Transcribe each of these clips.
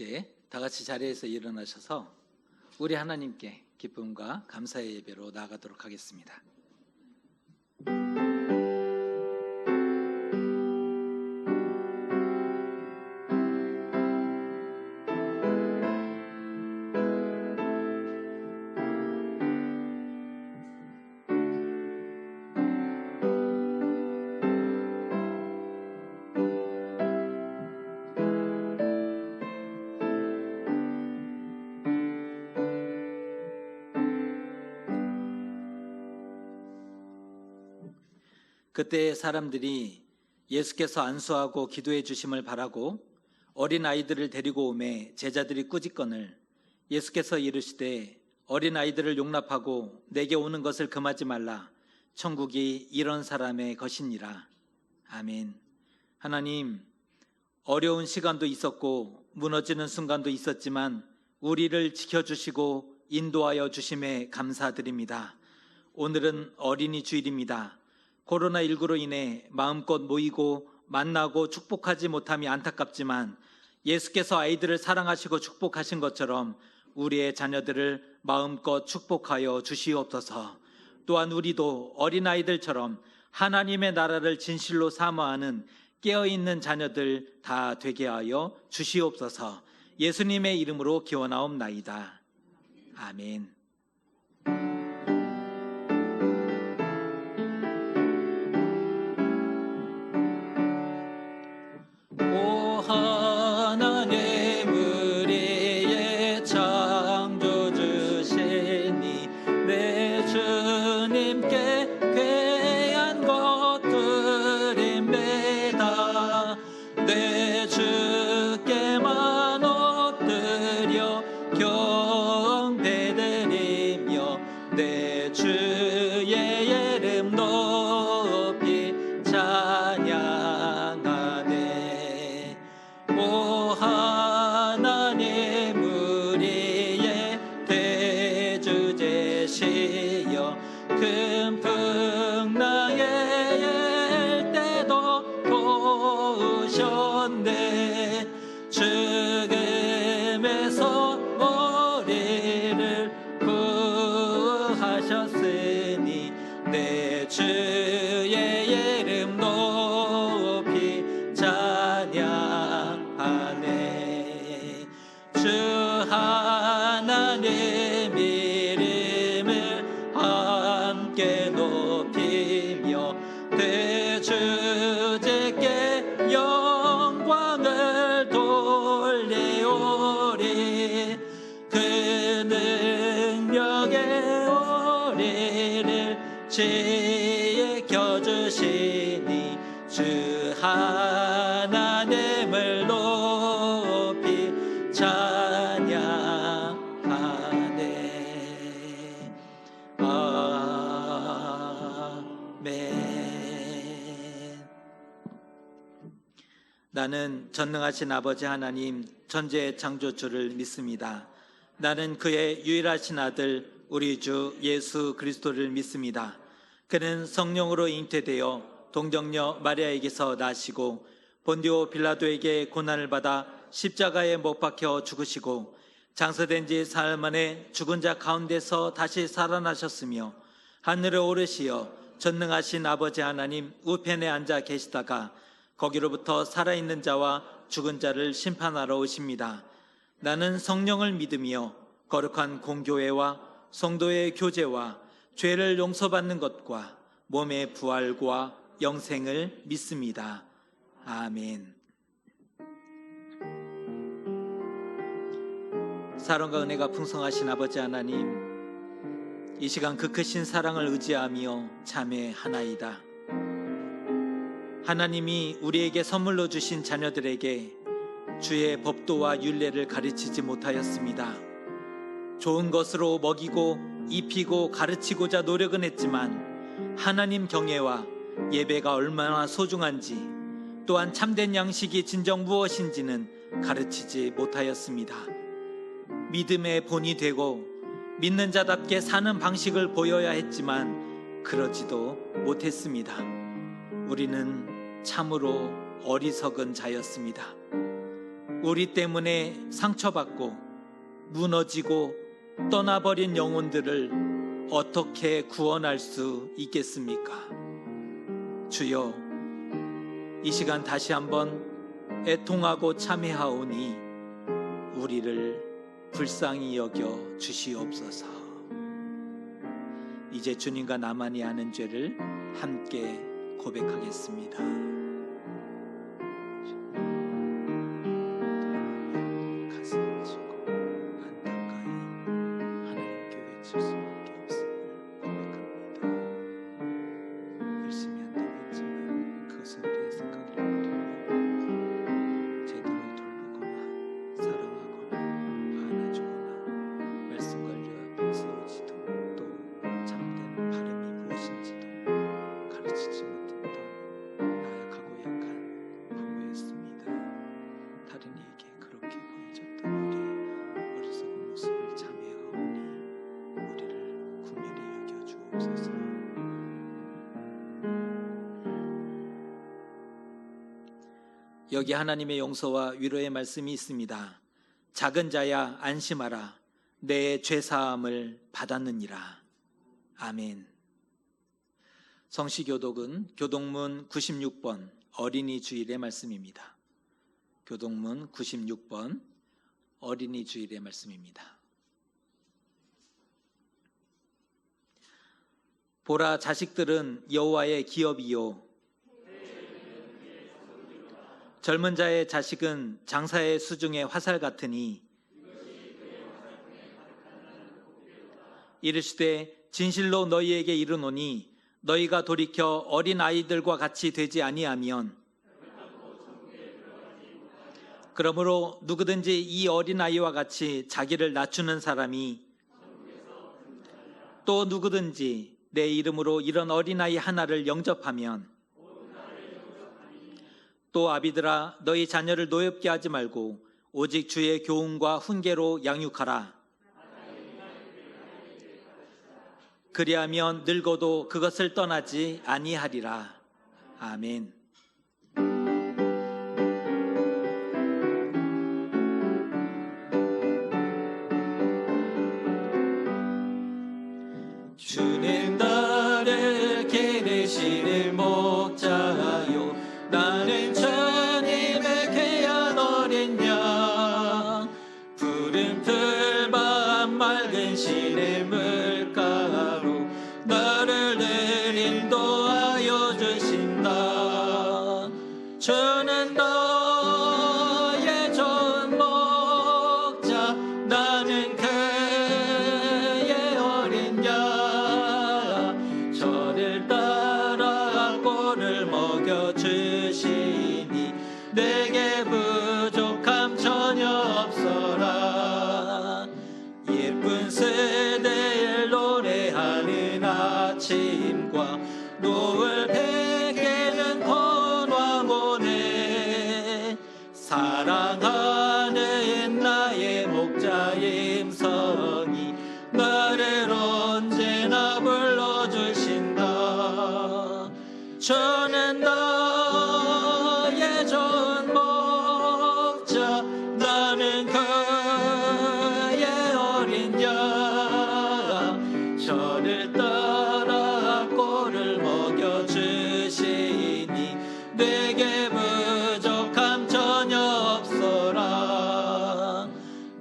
이제 다 같이 자리에서 일어나셔서 우리 하나님께 기쁨과 감사의 예배로 나아가도록 하겠습니다. 그때 사람들이 예수께서 안수하고 기도해 주심을 바라고 어린 아이들을 데리고 오매 제자들이 꾸짖거늘 예수께서 이르시되 어린 아이들을 용납하고 내게 오는 것을 금하지 말라. 천국이 이런 사람의 것이니라. 아멘. 하나님, 어려운 시간도 있었고 무너지는 순간도 있었지만 우리를 지켜주시고 인도하여 주심에 감사드립니다. 오늘은 어린이 주일입니다. 코로나19로 인해 마음껏 모이고 만나고 축복하지 못함이 안타깝지만 예수께서 아이들을 사랑하시고 축복하신 것처럼 우리의 자녀들을 마음껏 축복하여 주시옵소서. 또한 우리도 어린아이들처럼 하나님의 나라를 진실로 사모하는 깨어있는 자녀들 다 되게 하여 주시옵소서. 예수님의 이름으로 기원하옵나이다. 아멘. 죽음에서 우리를 구하셨으니 내 주의 이름 높이 찬양하네. 주 하나님 이름을 함께 높이며 대주제께 영광을 돌리오리. 그 능력에 우리를 지켜주시니 주 하나님을 높이 찬양하네. 아멘. 나는 전능하신 아버지 하나님 천지의 창조주를 믿습니다. 나는 그의 유일하신 아들 우리 주 예수 그리스도를 믿습니다. 그는 성령으로 잉태되어 동정녀 마리아에게서 나시고 본디오 빌라도에게 고난을 받아 십자가에 못 박혀 죽으시고 장사된 지 사흘 만에 죽은 자 가운데서 다시 살아나셨으며 하늘에 오르시어 전능하신 아버지 하나님 우편에 앉아 계시다가 거기로부터 살아있는 자와 죽은 자를 심판하러 오십니다. 나는 성령을 믿으며 거룩한 공교회와 성도의 교제와 죄를 용서받는 것과 몸의 부활과 영생을 믿습니다. 아멘. 사랑과 은혜가 풍성하신 아버지 하나님, 이 시간 그 크신 사랑을 의지하며 참회하나이다. 하나님이 우리에게 선물로 주신 자녀들에게 주의 법도와 율례를 가르치지 못하였습니다. 좋은 것으로 먹이고 입히고 가르치고자 노력은 했지만 하나님 경외와 예배가 얼마나 소중한지, 또한 참된 양식이 진정 무엇인지는 가르치지 못하였습니다. 믿음의 본이 되고 믿는 자답게 사는 방식을 보여야 했지만 그러지도 못했습니다. 우리는 참으로 어리석은 자였습니다. 우리 때문에 상처받고 무너지고 떠나버린 영혼들을 어떻게 구원할 수 있겠습니까? 주여, 이 시간 다시 한번 애통하고 참회하오니 우리를 불쌍히 여겨 주시옵소서. 이제 주님과 나만이 아는 죄를 함께 고백하겠습니다. 가슴을 치고 안타까이 하나님께 외칠 수밖에 없음을 고백합니다. 열심히 한다고 했지만 그것은 우리의 생각을 버리며 제대로 돌보거나 사랑하거나 안아주거나 말씀 관리 앞에 세우지도 또 참된 바람이 무엇인지도 가르치지 못했던 나약하고 약한 부모였습니다. 다른 이에게 그렇게 보여줬던 우리의 어리석은 모습을 참회하오니 우리를 긍휼히 여겨 주옵소서. 여기 하나님의 용서와 위로의 말씀이 있습니다. 작은 자야 안심하라, 내 죄사함을 받았느니라. 아멘. 성시교독은 교독문 96번 어린이 주일의 말씀입니다. 교독문 96번 어린이 주일의 말씀입니다. 보라, 자식들은 여호와의 기업이요 젊은 자의 자식은 장사의 수중의 화살 같으니 이르시되 진실로 너희에게 이르노니 너희가 돌이켜 어린 아이들과 같이 되지 아니하면 그러므로 누구든지 이 어린 아이와 같이 자기를 낮추는 사람이 또 누구든지 내 이름으로 이런 어린 아이 하나를 영접하면 또 아비들아 너희 자녀를 노엽게 하지 말고 오직 주의 교훈과 훈계로 양육하라. 그리하면 늙어도 그것을 떠나지 아니하리라. 아멘. 주는 나를 기르시는 목자요 나는 주님의 귀한 어린 양 푸른 풀밭 맑은 시냇물가로 나를 늘 인도하여 주신다. 주는 너의 좋은 목자 나는 그의 어린 양 저를 따라 꼴을 먹여주시니 내게 부족함 전혀 없어라. 예쁜 새들 노래하는 아침과 노을 베개는 건화모네 사랑하는 나의 목자임 성이 나를 언제나 불러주신다. 주는 나의 좋은 목자 나는 그의 어린 양 저를 따라 꼴을 먹여주시니 내게 부족함 전혀 없어라.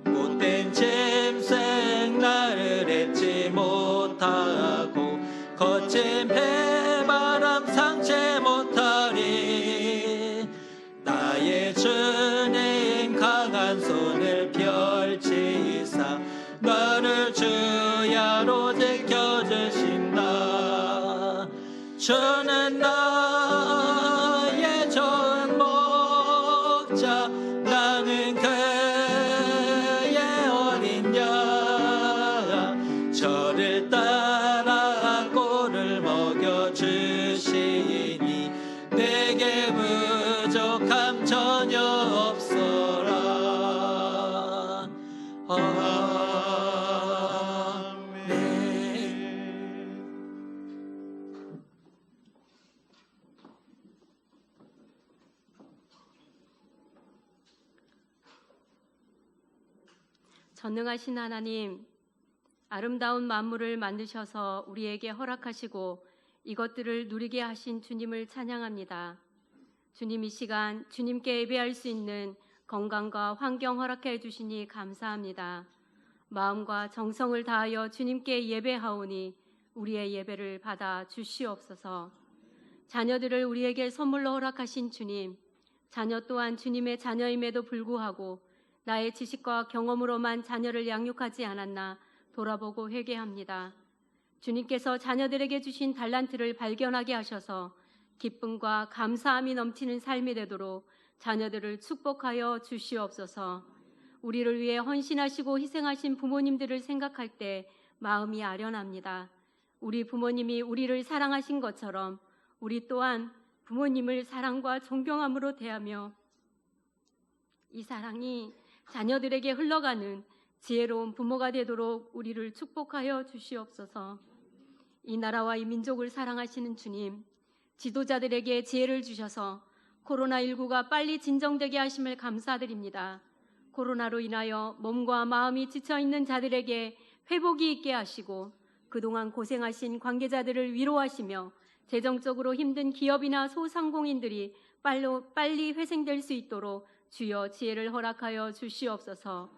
못된 짐승 나를 잊지 못하고 거친 배바람 상체 못하리. 나의 주님 강한 손을 펼치사 나를 주야로 지켜주신다. 주는 나의 좋은 목자 나는 그의 어린 양 저를 따라 꼴을 먹여주시니 내게 부족함 전혀 없어라. 아멘. 전능하신 하나님, 아름다운 만물을 만드셔서 우리에게 허락하시고 이것들을 누리게 하신 주님을 찬양합니다. 주님, 이 시간 주님께 예배할 수 있는 건강과 환경 허락해 주시니 감사합니다. 마음과 정성을 다하여 주님께 예배하오니 우리의 예배를 받아 주시옵소서. 자녀들을 우리에게 선물로 허락하신 주님, 자녀 또한 주님의 자녀임에도 불구하고 나의 지식과 경험으로만 자녀를 양육하지 않았나 돌아보고 회개합니다. 주님께서 자녀들에게 주신 달란트를 발견하게 하셔서 기쁨과 감사함이 넘치는 삶이 되도록 자녀들을 축복하여 주시옵소서. 우리를 위해 헌신하시고 희생하신 부모님들을 생각할 때 마음이 아련합니다. 우리 부모님이 우리를 사랑하신 것처럼 우리 또한 부모님을 사랑과 존경함으로 대하며 이 사랑이 자녀들에게 흘러가는 지혜로운 부모가 되도록 우리를 축복하여 주시옵소서. 이 나라와 이 민족을 사랑하시는 주님, 지도자들에게 지혜를 주셔서 코로나19가 빨리 진정되게 하심을 감사드립니다. 코로나로 인하여 몸과 마음이 지쳐있는 자들에게 회복이 있게 하시고 그동안 고생하신 관계자들을 위로하시며 재정적으로 힘든 기업이나 소상공인들이 빨리 회생될 수 있도록 주여 지혜를 허락하여 주시옵소서.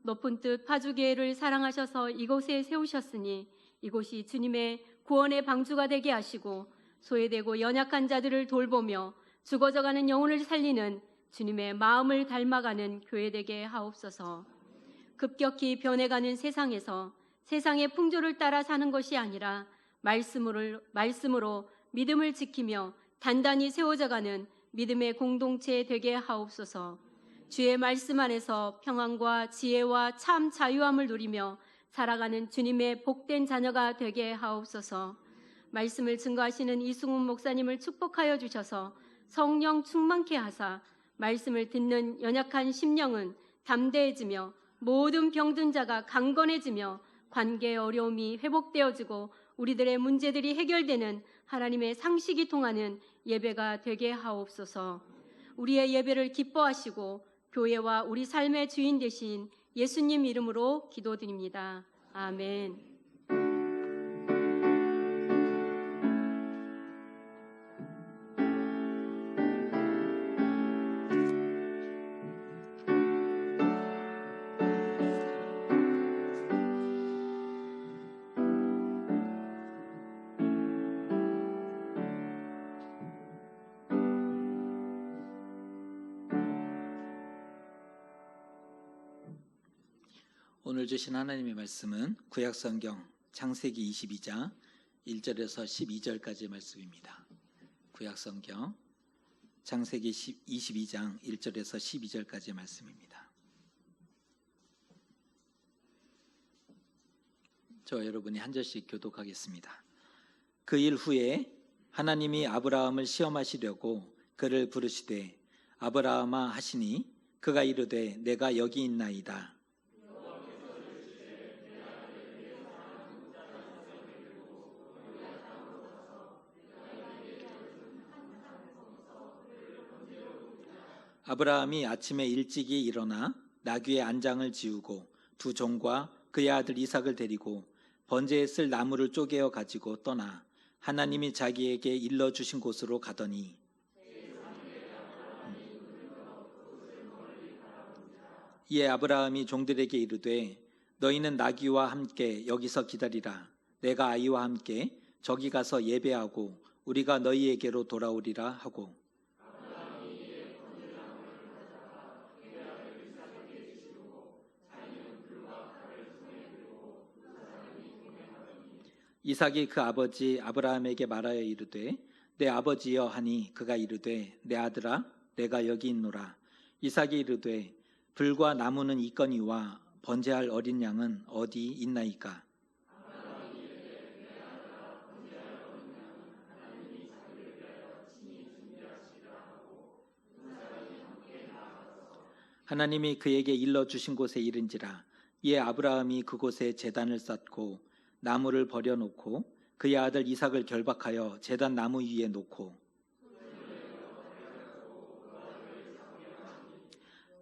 높은 뜻 파주교회를 사랑하셔서 이곳에 세우셨으니 이곳이 주님의 구원의 방주가 되게 하시고 소외되고 연약한 자들을 돌보며 죽어져가는 영혼을 살리는 주님의 마음을 닮아가는 교회 되게 하옵소서. 급격히 변해가는 세상에서 세상의 풍조를 따라 사는 것이 아니라 말씀으로 믿음을 지키며 단단히 세워져가는 믿음의 공동체 되게 하옵소서. 주의 말씀 안에서 평안과 지혜와 참 자유함을 누리며 살아가는 주님의 복된 자녀가 되게 하옵소서. 말씀을 증거하시는 이승훈 목사님을 축복하여 주셔서 성령 충만케 하사 말씀을 듣는 연약한 심령은 담대해지며 모든 병든 자가 강건해지며 관계의 어려움이 회복되어지고 우리들의 문제들이 해결되는 하나님의 상식이 통하는 예배가 되게 하옵소서. 우리의 예배를 기뻐하시고 교회와 우리 삶의 주인 되신 예수님 이름으로 기도드립니다. 아멘. 오늘 주신 하나님의 말씀은 구약성경 창세기 22장 1절에서 12절까지의 말씀입니다. 구약성경 창세기 22장 1절에서 12절까지의 말씀입니다. 저 여러분이 한 절씩 교독하겠습니다. 그 일 후에 하나님이 아브라함을 시험하시려고 그를 부르시되 아브라함아 하시니 그가 이르되 내가 여기 있나이다. 아브라함이 아침에 일찍이 일어나 나귀의 안장을 지우고 두 종과 그의 아들 이삭을 데리고 번제에 쓸 나무를 쪼개어 가지고 떠나 하나님이 자기에게 일러주신 곳으로 가더니 이에 아브라함이 종들에게 이르되 너희는 나귀와 함께 여기서 기다리라. 내가 아이와 함께 저기 가서 예배하고 우리가 너희에게로 돌아오리라 하고 이삭이 그 아버지 아브라함에게 말하여 이르되 내 아버지여 하니 그가 이르되 내 아들아 내가 여기 있노라. 이삭이 이르되 불과 나무는 있거니와 번제할 어린 양은 어디 있나이까. 하나님이 그에게 일러주신 곳에 이른지라. 이에 아브라함이 그곳에 제단을 쌓고 나무를 버려놓고 그의 아들 이삭을 결박하여 제단 나무 위에 놓고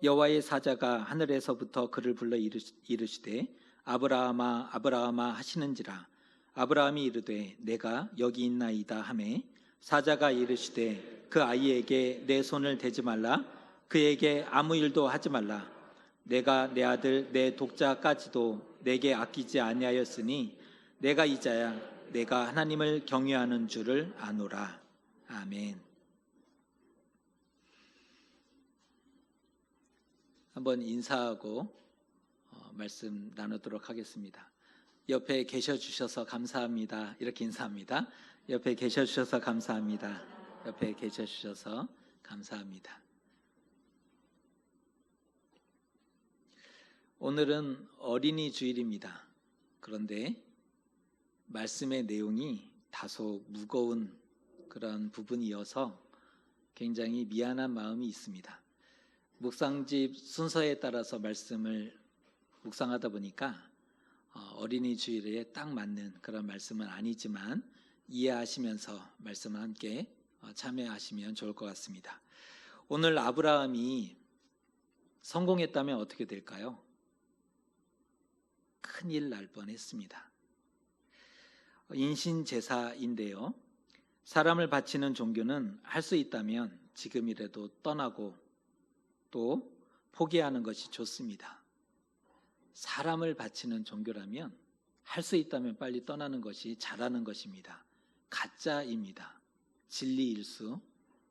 여호와의 사자가 하늘에서부터 그를 불러 이르시되 아브라함아 아브라함아 하시는지라. 아브라함이 이르되 내가 여기 있나이다 하매 사자가 이르시되 그 아이에게 내 손을 대지 말라. 그에게 아무 일도 하지 말라. 내가 내 아들 내 독자까지도 내게 아끼지 아니하였으니 내가 이자야 내가 하나님을 경외하는 줄을 아노라. 아멘. 한번 인사하고 말씀 나누도록 하겠습니다. 옆에 계셔 주셔서 감사합니다. 이렇게 인사합니다. 옆에 계셔 주셔서 감사합니다. 옆에 계셔 주셔서 감사합니다. 오늘은 어린이 주일입니다. 그런데 말씀의 내용이 다소 무거운 그런 부분이어서 굉장히 미안한 마음이 있습니다. 묵상집 순서에 따라서 말씀을 묵상하다 보니까 어린이 주일에 딱 맞는 그런 말씀은 아니지만 이해하시면서 말씀을 함께 참여하시면 좋을 것 같습니다. 오늘 아브라함이 성공했다면 어떻게 될까요? 큰일 날 뻔했습니다. 인신제사인데요. 사람을 바치는 종교는 할 수 있다면 지금이라도 떠나고 또 포기하는 것이 좋습니다. 사람을 바치는 종교라면 할 수 있다면 빨리 떠나는 것이 잘하는 것입니다. 가짜입니다. 진리일 수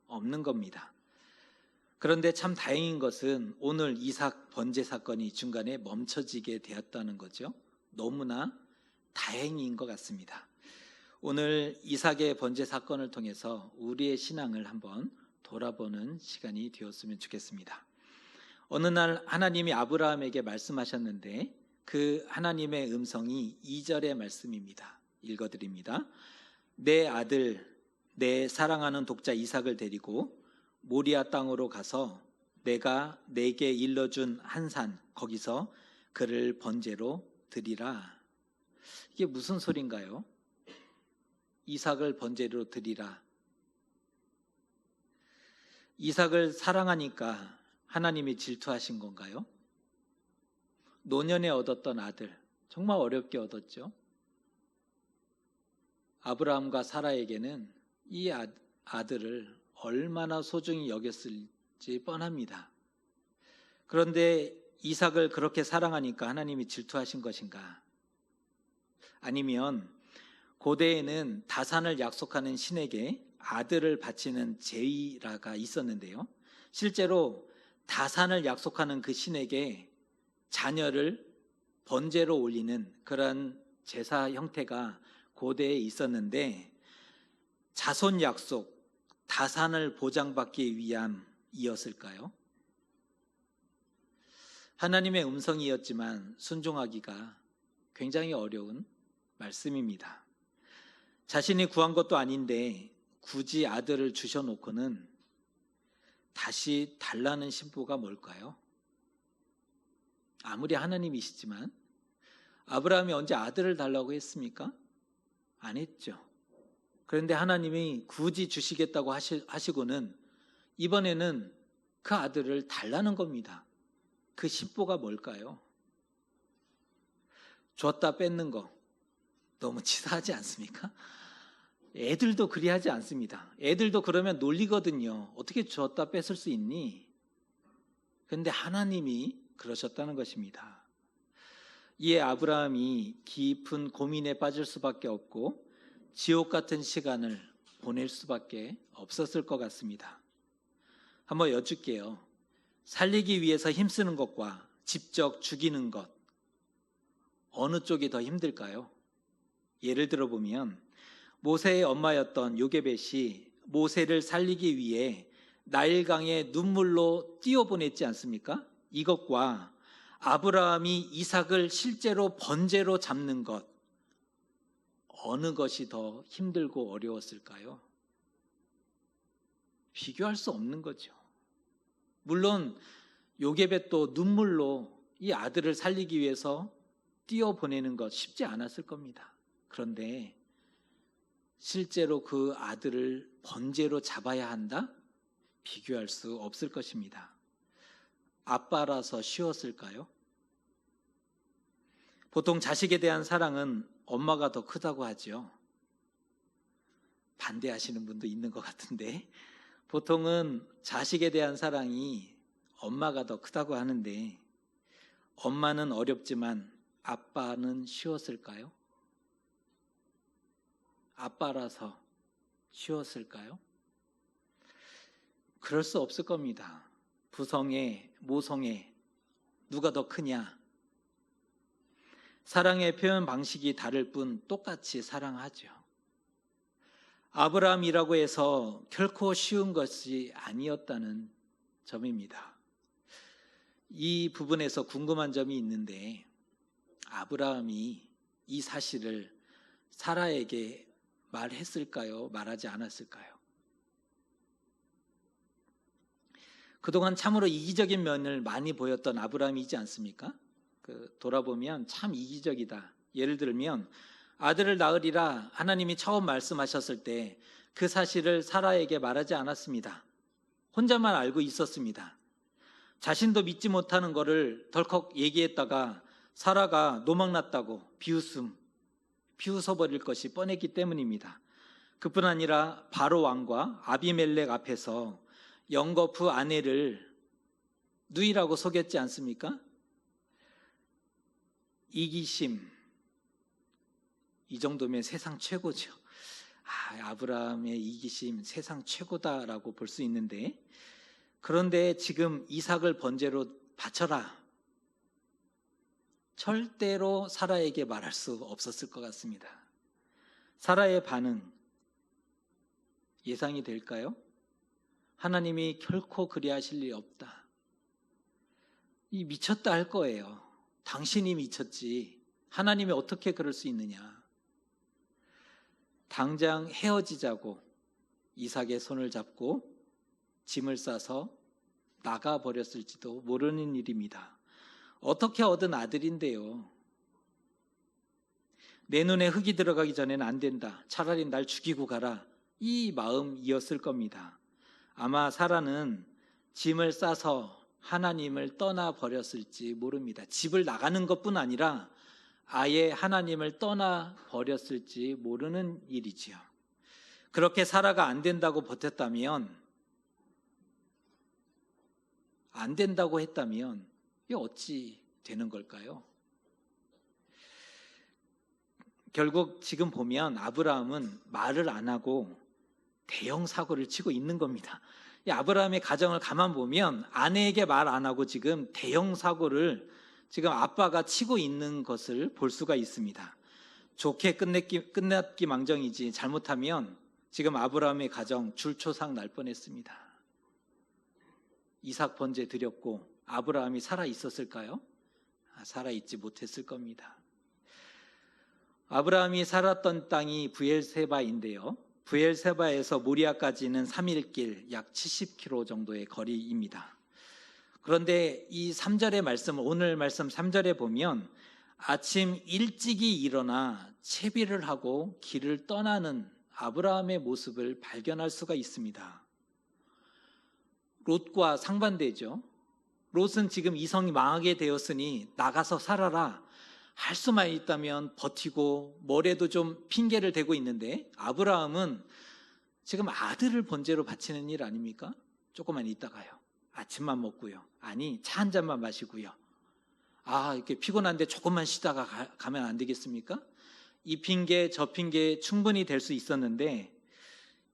없는 겁니다. 그런데 참 다행인 것은 오늘 이삭 번제 사건이 중간에 멈춰지게 되었다는 거죠. 너무나 다행인 것 같습니다. 오늘 이삭의 번제 사건을 통해서 우리의 신앙을 한번 돌아보는 시간이 되었으면 좋겠습니다. 어느 날 하나님이 아브라함에게 말씀하셨는데 그 하나님의 음성이 2절의 말씀입니다. 읽어드립니다. 내 아들, 내 사랑하는 독자 이삭을 데리고 모리아 땅으로 가서 내가 내게 일러준 한 산 거기서 그를 번제로 드리라. 이게 무슨 소린가요? 이삭을 번제로 드리라. 이삭을 사랑하니까 하나님이 질투하신 건가요? 노년에 얻었던 아들, 정말 어렵게 얻었죠. 아브라함과 사라에게는 이 아들을 얼마나 소중히 여겼을지 뻔합니다. 그런데 이삭을 그렇게 사랑하니까 하나님이 질투하신 것인가? 아니면 고대에는 다산을 약속하는 신에게 아들을 바치는 제의라가 있었는데요. 실제로 다산을 약속하는 그 신에게 자녀를 번제로 올리는 그런 제사 형태가 고대에 있었는데 자손 약속, 다산을 보장받기 위함이었을까요? 하나님의 음성이었지만 순종하기가 굉장히 어려운 말씀입니다. 자신이 구한 것도 아닌데 굳이 아들을 주셔놓고는 다시 달라는 심보가 뭘까요? 아무리 하나님이시지만 아브라함이 언제 아들을 달라고 했습니까? 안 했죠. 그런데 하나님이 굳이 주시겠다고 하시고는 이번에는 그 아들을 달라는 겁니다. 그 심보가 뭘까요? 줬다 뺏는 거 너무 치사하지 않습니까? 애들도 그리하지 않습니다. 애들도 그러면 놀리거든요. 어떻게 줬다 뺏을 수 있니? 그런데 하나님이 그러셨다는 것입니다. 이에 아브라함이 깊은 고민에 빠질 수밖에 없고 지옥 같은 시간을 보낼 수밖에 없었을 것 같습니다. 한번 여쭐게요. 살리기 위해서 힘쓰는 것과 직접 죽이는 것, 어느 쪽이 더 힘들까요? 예를 들어보면 모세의 엄마였던 요게벳이 모세를 살리기 위해 나일강에 눈물로 띄어보냈지 않습니까? 이것과 아브라함이 이삭을 실제로 번제로 잡는 것, 어느 것이 더 힘들고 어려웠을까요? 비교할 수 없는 거죠. 물론 요게벳도 눈물로 이 아들을 살리기 위해서 띄어보내는 것 쉽지 않았을 겁니다. 그런데 실제로 그 아들을 번제로 잡아야 한다? 비교할 수 없을 것입니다. 아빠라서 쉬웠을까요? 보통 자식에 대한 사랑은 엄마가 더 크다고 하죠. 반대하시는 분도 있는 것 같은데, 보통은 자식에 대한 사랑이 엄마가 더 크다고 하는데, 엄마는 어렵지만 아빠는 쉬웠을까요? 아빠라서 쉬웠을까요? 그럴 수 없을 겁니다. 부성애, 모성애, 누가 더 크냐? 사랑의 표현 방식이 다를 뿐 똑같이 사랑하죠. 아브라함이라고 해서 결코 쉬운 것이 아니었다는 점입니다. 이 부분에서 궁금한 점이 있는데, 아브라함이 이 사실을 사라에게 말했을까요? 말하지 않았을까요? 그동안 참으로 이기적인 면을 많이 보였던 아브라함이지 않습니까? 돌아보면 참 이기적이다. 예를 들면 아들을 낳으리라 하나님이 처음 말씀하셨을 때 그 사실을 사라에게 말하지 않았습니다. 혼자만 알고 있었습니다. 자신도 믿지 못하는 것을 덜컥 얘기했다가 사라가 노망났다고 비웃어버릴 것이 뻔했기 때문입니다. 그뿐 아니라 바로 왕과 아비멜렉 앞에서 영거푸 아내를 누이라고 속였지 않습니까? 이기심, 이 정도면 세상 최고죠. 아브라함의 이기심 세상 최고다라고 볼 수 있는데, 그런데 지금 이삭을 번제로 바쳐라, 절대로 사라에게 말할 수 없었을 것 같습니다. 사라의 반응 예상이 될까요? 하나님이 결코 그리하실 일이 없다, 이 미쳤다 할 거예요. 당신이 미쳤지 하나님이 어떻게 그럴 수 있느냐. 당장 헤어지자고 이삭의 손을 잡고 짐을 싸서 나가버렸을지도 모르는 일입니다. 어떻게 얻은 아들인데요. 내 눈에 흙이 들어가기 전에는 안 된다, 차라리 날 죽이고 가라, 이 마음이었을 겁니다. 아마 사라는 짐을 싸서 하나님을 떠나버렸을지 모릅니다. 집을 나가는 것뿐 아니라 아예 하나님을 떠나버렸을지 모르는 일이지요. 그렇게 사라가 안 된다고 버텼다면, 안 된다고 했다면 이게 어찌 되는 걸까요? 결국 지금 보면 아브라함은 말을 안 하고 대형 사고를 치고 있는 겁니다. 이 아브라함의 가정을 가만 보면 아내에게 말 안 하고 지금 대형 사고를 지금 아빠가 치고 있는 것을 볼 수가 있습니다. 좋게 끝났기 망정이지 잘못하면 지금 아브라함의 가정 줄초상 날 뻔했습니다. 이삭 번제 드렸고 아브라함이 살아 있었을까요? 살아 있지 못했을 겁니다. 아브라함이 살았던 땅이 브엘세바인데요, 브엘세바에서 모리아까지는 3일길 약 70km 정도의 거리입니다. 그런데 이 3절의 말씀, 오늘 말씀 3절에 보면 아침 일찍이 일어나 채비를 하고 길을 떠나는 아브라함의 모습을 발견할 수가 있습니다. 롯과 상반되죠. 롯은 지금 이성이 망하게 되었으니 나가서 살아라 할 수만 있다면 버티고 뭐래도 좀 핑계를 대고 있는데, 아브라함은 지금 아들을 번제로 바치는 일 아닙니까? 조금만 있다가요, 아침만 먹고요, 아니 차 한 잔만 마시고요, 이렇게 피곤한데 조금만 쉬다가 가면 안 되겠습니까? 이 핑계 저 핑계 충분히 될 수 있었는데,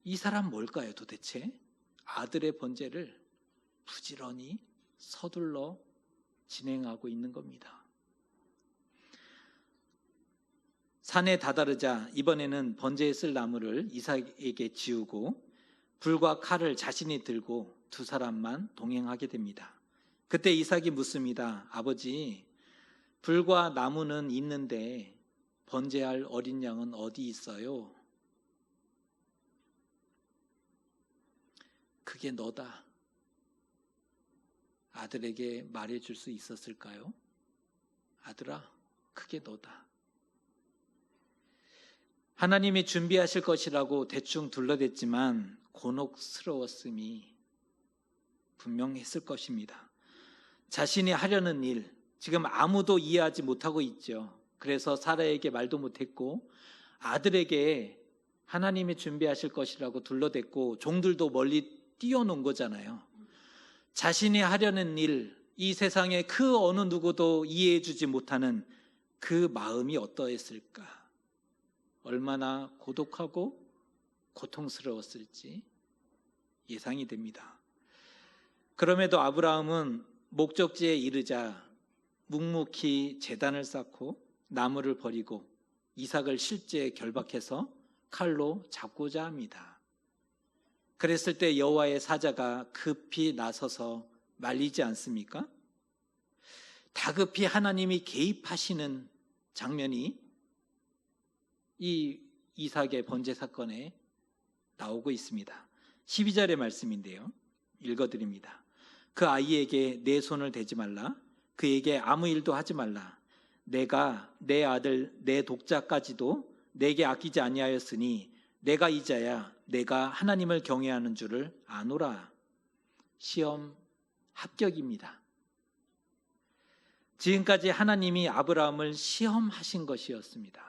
이 사람 뭘까요 도대체? 아들의 번제를 부지런히 서둘러 진행하고 있는 겁니다. 산에 다다르자 이번에는 번제에 쓸 나무를 이삭에게 지우고 불과 칼을 자신이 들고 두 사람만 동행하게 됩니다. 그때 이삭이 묻습니다. 아버지, 불과 나무는 있는데 번제할 어린 양은 어디 있어요? 그게 너다, 아들에게 말해줄 수 있었을까요? 아들아, 그게 너다. 하나님이 준비하실 것이라고 대충 둘러댔지만 곤혹스러웠음이 분명했을 것입니다. 자신이 하려는 일, 지금 아무도 이해하지 못하고 있죠. 그래서 사라에게 말도 못했고 아들에게 하나님이 준비하실 것이라고 둘러댔고 종들도 멀리 띄워놓은 거잖아요. 자신이 하려는 일, 이 세상에 그 어느 누구도 이해해주지 못하는 그 마음이 어떠했을까? 얼마나 고독하고 고통스러웠을지 예상이 됩니다. 그럼에도 아브라함은 목적지에 이르자 묵묵히 제단을 쌓고 나무를 버리고 이삭을 실제 결박해서 칼로 잡고자 합니다. 그랬을 때 여호와의 사자가 급히 나서서 말리지 않습니까? 다급히 하나님이 개입하시는 장면이 이 이삭의 번제 사건에 나오고 있습니다. 12절의 말씀인데요. 읽어드립니다. 그 아이에게 내 손을 대지 말라. 그에게 아무 일도 하지 말라. 내가 내 아들 내 독자까지도 내게 아끼지 아니하였으니 내가 이자야 내가 하나님을 경외하는 줄을 아노라. 시험 합격입니다. 지금까지 하나님이 아브라함을 시험하신 것이었습니다.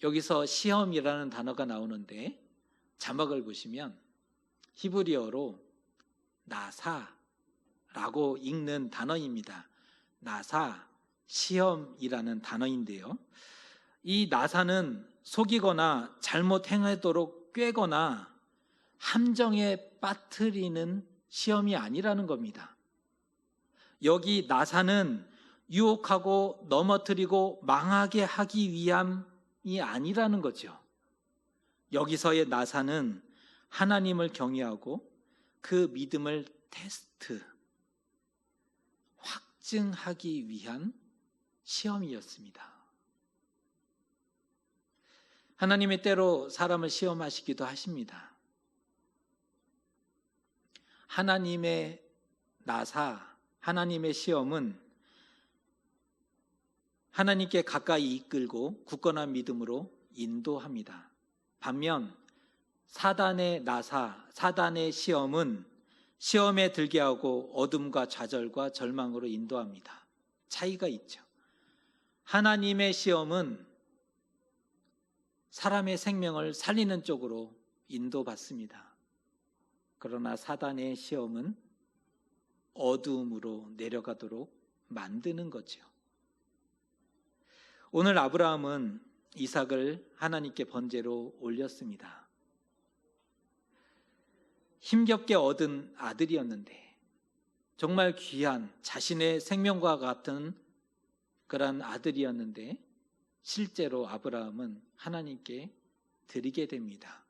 여기서 시험이라는 단어가 나오는데 자막을 보시면 히브리어로 나사라고 읽는 단어입니다. 나사, 시험이라는 단어인데요. 이 나사는 속이거나 잘못 행하도록 꾀거나 함정에 빠뜨리는 시험이 아니라는 겁니다. 여기 나사는 유혹하고 넘어뜨리고 망하게 하기 위함이 아니라는 거죠. 여기서의 나사는 하나님을 경외하고 그 믿음을 테스트, 확증하기 위한 시험이었습니다. 하나님이 때로 사람을 시험하시기도 하십니다. 하나님의 나사, 하나님의 시험은 하나님께 가까이 이끌고 굳건한 믿음으로 인도합니다. 반면 사단의 나사, 사단의 시험은 시험에 들게 하고 어둠과 좌절과 절망으로 인도합니다. 차이가 있죠. 하나님의 시험은 사람의 생명을 살리는 쪽으로 인도받습니다. 그러나 사단의 시험은 어두움으로 내려가도록 만드는 거죠. 오늘 아브라함은 이삭을 하나님께 번제로 올렸습니다. 힘겹게 얻은 아들이었는데 정말 귀한 자신의 생명과 같은 그런 아들이었는데 실제로 아브라함은 하나님께 드리게 됩니다.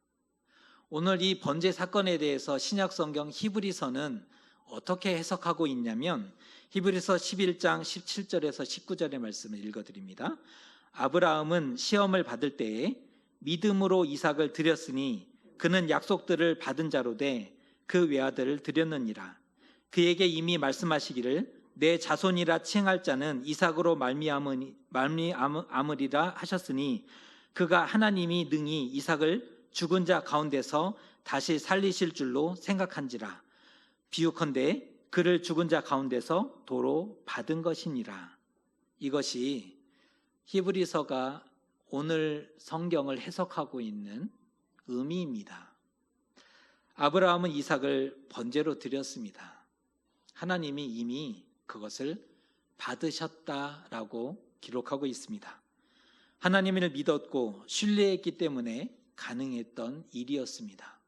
오늘 이 번제 사건에 대해서 신약성경 히브리서는 어떻게 해석하고 있냐면 히브리서 11장 17절에서 19절의 말씀을 읽어드립니다. 아브라함은 시험을 받을 때에 믿음으로 이삭을 드렸으니 그는 약속들을 받은 자로 돼 그 외아들을 드렸느니라. 그에게 이미 말씀하시기를 내 자손이라 칭할 자는 이삭으로 말미암으리라 하셨으니 그가 하나님이 능히 이삭을 죽은 자 가운데서 다시 살리실 줄로 생각한지라. 비유컨대 그를 죽은 자 가운데서 도로 받은 것이니라. 이것이 히브리서가 오늘 성경을 해석하고 있는 의미입니다. 아브라함은 이삭을 번제로 드렸습니다. 하나님이 이미 그것을 받으셨다라고 기록하고 있습니다. 하나님을 믿었고 신뢰했기 때문에 가능했던 일이었습니다.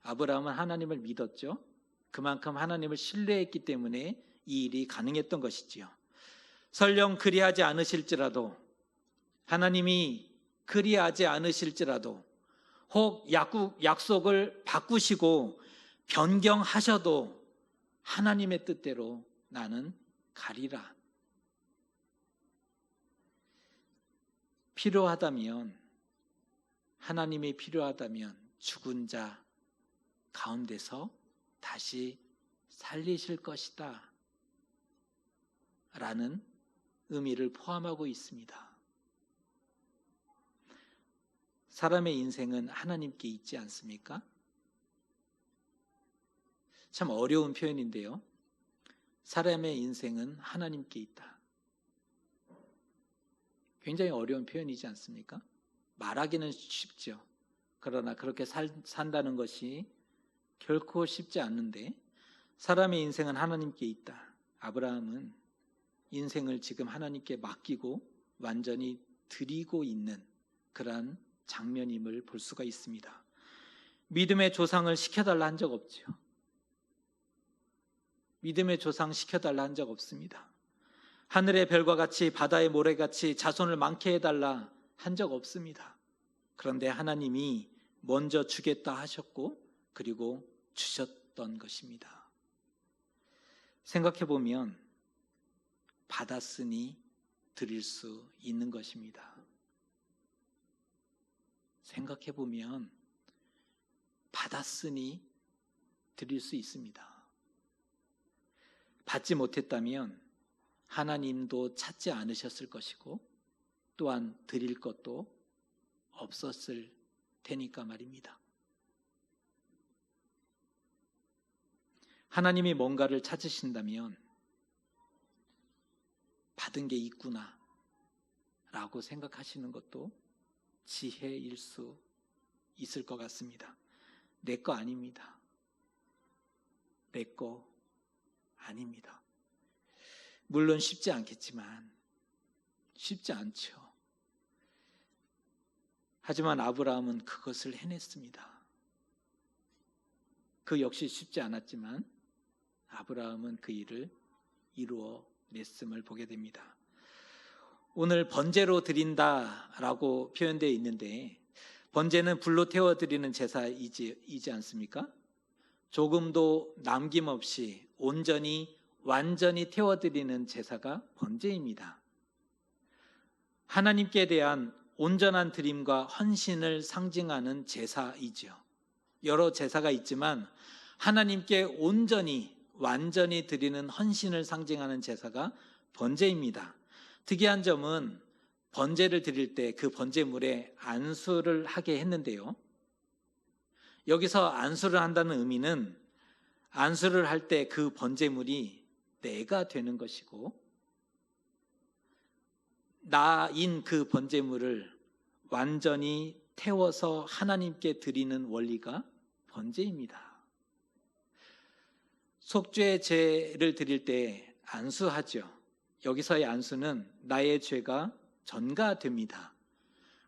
아브라함은 하나님을 믿었죠. 그만큼 하나님을 신뢰했기 때문에 이 일이 가능했던 것이지요. 설령 그리하지 않으실지라도, 하나님이 그리하지 않으실지라도, 혹 약속을 바꾸시고 변경하셔도 하나님의 뜻대로 나는 가리라. 필요하다면, 하나님이 필요하다면 죽은 자 가운데서 다시 살리실 것이다 라는 의미를 포함하고 있습니다. 사람의 인생은 하나님께 있지 않습니까? 참 어려운 표현인데요. 사람의 인생은 하나님께 있다. 굉장히 어려운 표현이지 않습니까? 말하기는 쉽죠. 그러나 그렇게 산다는 것이 결코 쉽지 않는데, 사람의 인생은 하나님께 있다. 아브라함은 인생을 지금 하나님께 맡기고 완전히 드리고 있는 그러한 장면임을 볼 수가 있습니다. 믿음의 조상을 시켜달라 한 적 없죠. 믿음의 조상 시켜달라 한 적 없습니다. 하늘의 별과 같이 바다의 모래같이 자손을 많게 해달라 한 적 없습니다. 그런데 하나님이 먼저 주겠다 하셨고 그리고 주셨던 것입니다. 생각해 보면 받았으니 드릴 수 있는 것입니다. 생각해 보면 받았으니 드릴 수 있습니다. 받지 못했다면 하나님도 찾지 않으셨을 것이고 또한 드릴 것도 없었을 테니까 말입니다. 하나님이 뭔가를 찾으신다면 받은 게 있구나 라고 생각하시는 것도 지혜일 수 있을 것 같습니다. 내 거 아닙니다. 내 거 아닙니다. 물론 쉽지 않겠지만, 쉽지 않죠. 하지만 아브라함은 그것을 해냈습니다. 그 역시 쉽지 않았지만 아브라함은 그 일을 이루어냈음을 보게 됩니다. 오늘 번제로 드린다라고 표현되어 있는데, 번제는 불로 태워드리는 제사이지 않습니까? 조금도 남김없이 온전히 완전히 태워드리는 제사가 번제입니다. 하나님께 대한 온전한 드림과 헌신을 상징하는 제사이죠. 여러 제사가 있지만 하나님께 온전히 완전히 드리는 헌신을 상징하는 제사가 번제입니다. 특이한 점은 번제를 드릴 때 그 번제물에 안수를 하게 했는데요. 여기서 안수를 한다는 의미는 안수를 할 때 그 번제물이 내가 되는 것이고, 나인 그 번제물을 완전히 태워서 하나님께 드리는 원리가 번제입니다. 속죄 제를 드릴 때 안수하죠. 여기서의 안수는 나의 죄가 전가됩니다.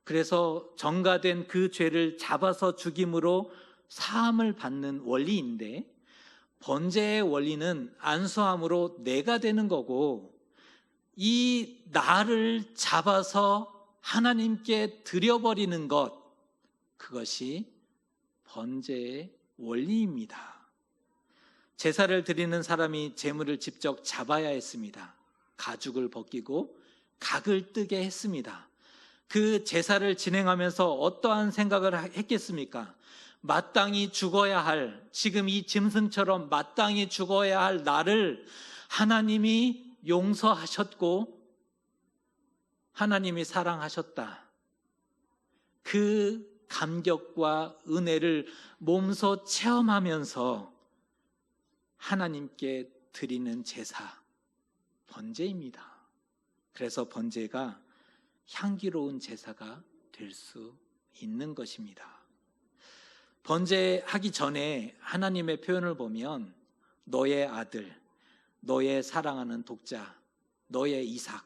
그래서 전가된 그 죄를 잡아서 죽임으로 사함을 받는 원리인데, 번제의 원리는 안수함으로 내가 되는 거고, 이 나를 잡아서 하나님께 드려버리는 것, 그것이 번제의 원리입니다. 제사를 드리는 사람이 제물을 직접 잡아야 했습니다. 가죽을 벗기고 각을 뜨게 했습니다. 그 제사를 진행하면서 어떠한 생각을 했겠습니까? 마땅히 죽어야 할, 지금 이 짐승처럼 마땅히 죽어야 할 나를 하나님이 용서하셨고 하나님이 사랑하셨다. 그 감격과 은혜를 몸소 체험하면서 하나님께 드리는 제사, 번제입니다. 그래서 번제가 향기로운 제사가 될 수 있는 것입니다. 번제하기 전에 하나님의 표현을 보면 너의 아들, 너의 사랑하는 독자, 너의 이삭,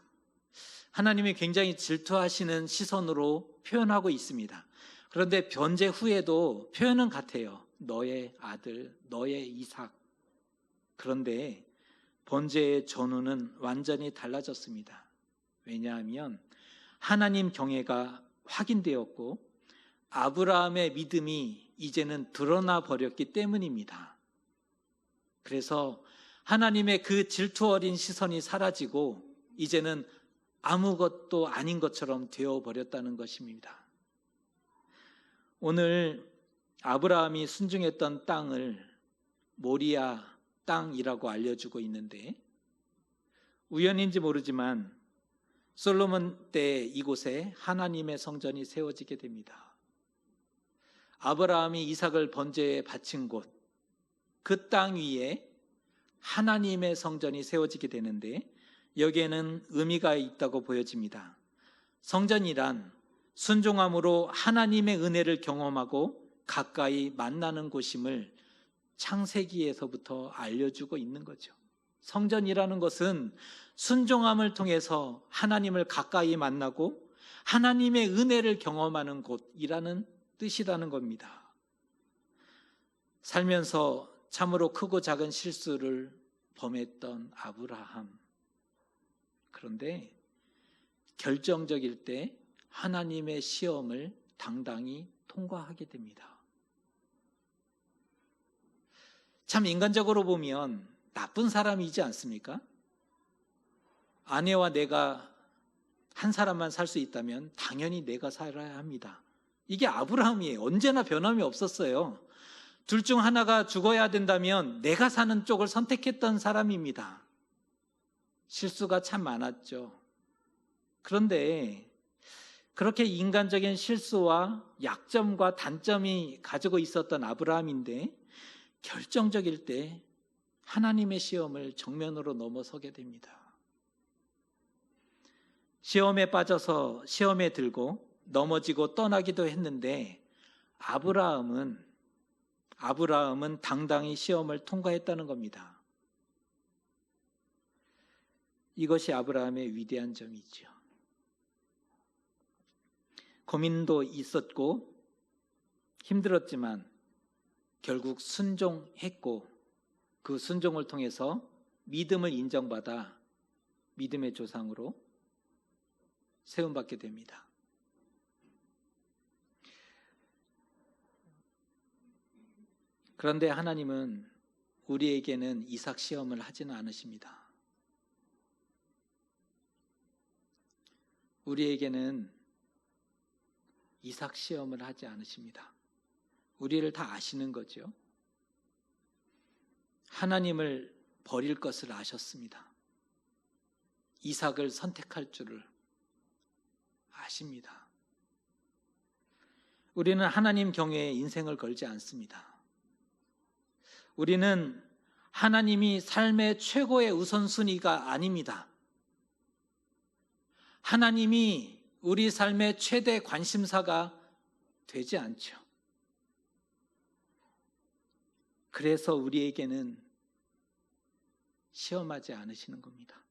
하나님이 굉장히 질투하시는 시선으로 표현하고 있습니다. 그런데 번제 후에도 표현은 같아요. 너의 아들, 너의 이삭. 그런데 번제의 전후는 완전히 달라졌습니다. 왜냐하면 하나님 경외가 확인되었고 아브라함의 믿음이 이제는 드러나 버렸기 때문입니다. 그래서 하나님의 그 질투 어린 시선이 사라지고 이제는 아무것도 아닌 것처럼 되어버렸다는 것입니다. 오늘 아브라함이 순종했던 땅을 모리아 땅이라고 알려주고 있는데, 우연인지 모르지만 솔로몬 때 이곳에 하나님의 성전이 세워지게 됩니다. 아브라함이 이삭을 번제에 바친 곳, 그 땅 위에 하나님의 성전이 세워지게 되는데 여기에는 의미가 있다고 보여집니다. 성전이란 순종함으로 하나님의 은혜를 경험하고 가까이 만나는 곳임을 창세기에서부터 알려주고 있는 거죠. 성전이라는 것은 순종함을 통해서 하나님을 가까이 만나고 하나님의 은혜를 경험하는 곳이라는 뜻이라는 겁니다. 살면서 참으로 크고 작은 실수를 범했던 아브라함. 그런데 결정적일 때 하나님의 시험을 당당히 통과하게 됩니다. 참 인간적으로 보면 나쁜 사람이지 않습니까? 아내와 내가 한 사람만 살 수 있다면 당연히 내가 살아야 합니다. 이게 아브라함이에요. 언제나 변함이 없었어요. 둘 중 하나가 죽어야 된다면 내가 사는 쪽을 선택했던 사람입니다. 실수가 참 많았죠. 그런데 그렇게 인간적인 실수와 약점과 단점이 가지고 있었던 아브라함인데 결정적일 때 하나님의 시험을 정면으로 넘어서게 됩니다. 시험에 빠져서 시험에 들고 넘어지고 떠나기도 했는데 아브라함은 당당히 시험을 통과했다는 겁니다. 이것이 아브라함의 위대한 점이죠. 고민도 있었고 힘들었지만 결국 순종했고 그 순종을 통해서 믿음을 인정받아 믿음의 조상으로 세움받게 됩니다. 그런데 하나님은 우리에게는 이삭 시험을 하지는 않으십니다. 우리에게는 이삭 시험을 하지 않으십니다. 우리를 다 아시는 거죠. 하나님을 버릴 것을 아셨습니다. 이삭을 선택할 줄을 아십니다. 우리는 하나님 경외에 인생을 걸지 않습니다. 우리는 하나님이 삶의 최고의 우선순위가 아닙니다. 하나님이 우리 삶의 최대 관심사가 되지 않죠. 그래서 우리에게는 시험하지 않으시는 겁니다.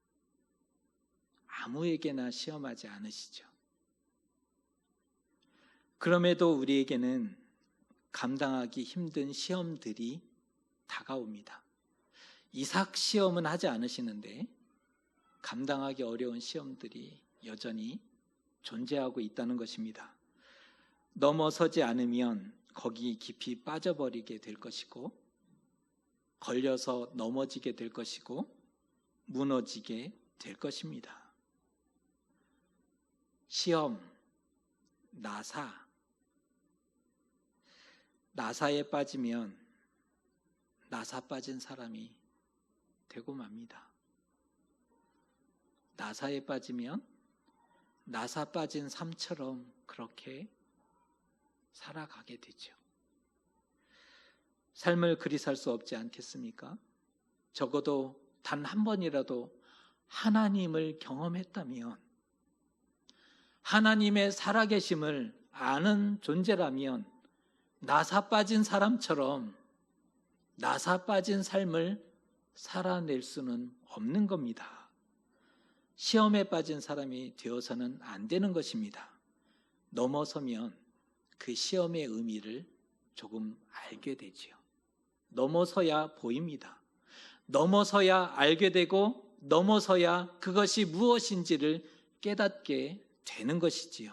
아무에게나 시험하지 않으시죠. 그럼에도 우리에게는 감당하기 힘든 시험들이 다가옵니다. 이삭 시험은 하지 않으시는데 감당하기 어려운 시험들이 여전히 존재하고 있다는 것입니다. 넘어서지 않으면 거기 깊이 빠져버리게 될 것이고 걸려서 넘어지게 될 것이고 무너지게 될 것입니다. 시험, 나사에 빠지면 나사 빠진 사람이 되고 맙니다. 나사에 빠지면 나사 빠진 삶처럼 그렇게 살아가게 되죠. 삶을 그리 살 수 없지 않겠습니까? 적어도 단 한 번이라도 하나님을 경험했다면, 하나님의 살아계심을 아는 존재라면 나사 빠진 사람처럼 나사 빠진 삶을 살아낼 수는 없는 겁니다. 시험에 빠진 사람이 되어서는 안 되는 것입니다. 넘어서면 그 시험의 의미를 조금 알게 되지요. 넘어서야 보입니다. 넘어서야 알게 되고 넘어서야 그것이 무엇인지를 깨닫게 되는 것이지요.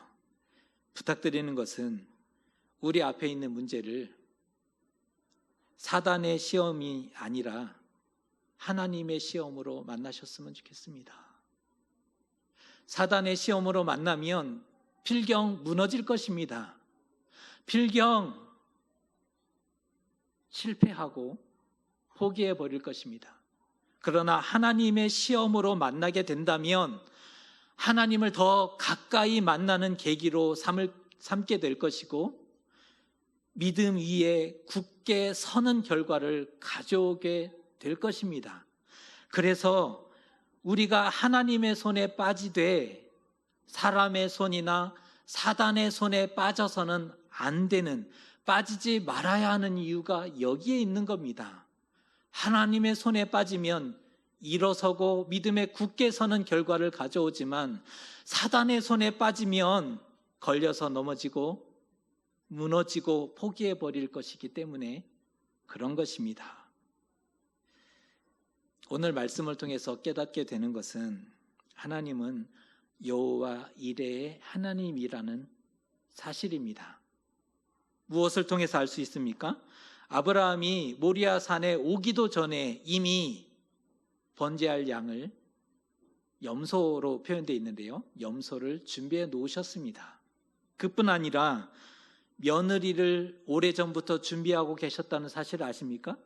부탁드리는 것은 우리 앞에 있는 문제를 사단의 시험이 아니라 하나님의 시험으로 만나셨으면 좋겠습니다. 사단의 시험으로 만나면 필경 무너질 것입니다. 필경 실패하고 포기해버릴 것입니다. 그러나 하나님의 시험으로 만나게 된다면 하나님을 더 가까이 만나는 계기로 삼게 될 것이고 믿음 위에 굳게 서는 결과를 가져오게 될 것입니다. 그래서 우리가 하나님의 손에 빠지되 사람의 손이나 사단의 손에 빠져서는 안 되는, 빠지지 말아야 하는 이유가 여기에 있는 겁니다. 하나님의 손에 빠지면 일어서고 믿음에 굳게 서는 결과를 가져오지만 사단의 손에 빠지면 걸려서 넘어지고 무너지고 포기해버릴 것이기 때문에 그런 것입니다. 오늘 말씀을 통해서 깨닫게 되는 것은 하나님은 여호와 이레의 하나님이라는 사실입니다. 무엇을 통해서 알 수 있습니까? 아브라함이 모리아 산에 오기도 전에 이미 번제할 양을, 염소로 표현되어 있는데요, 염소를 준비해 놓으셨습니다. 그뿐 아니라 며느리를 오래전부터 준비하고 계셨다는 사실을 아십니까?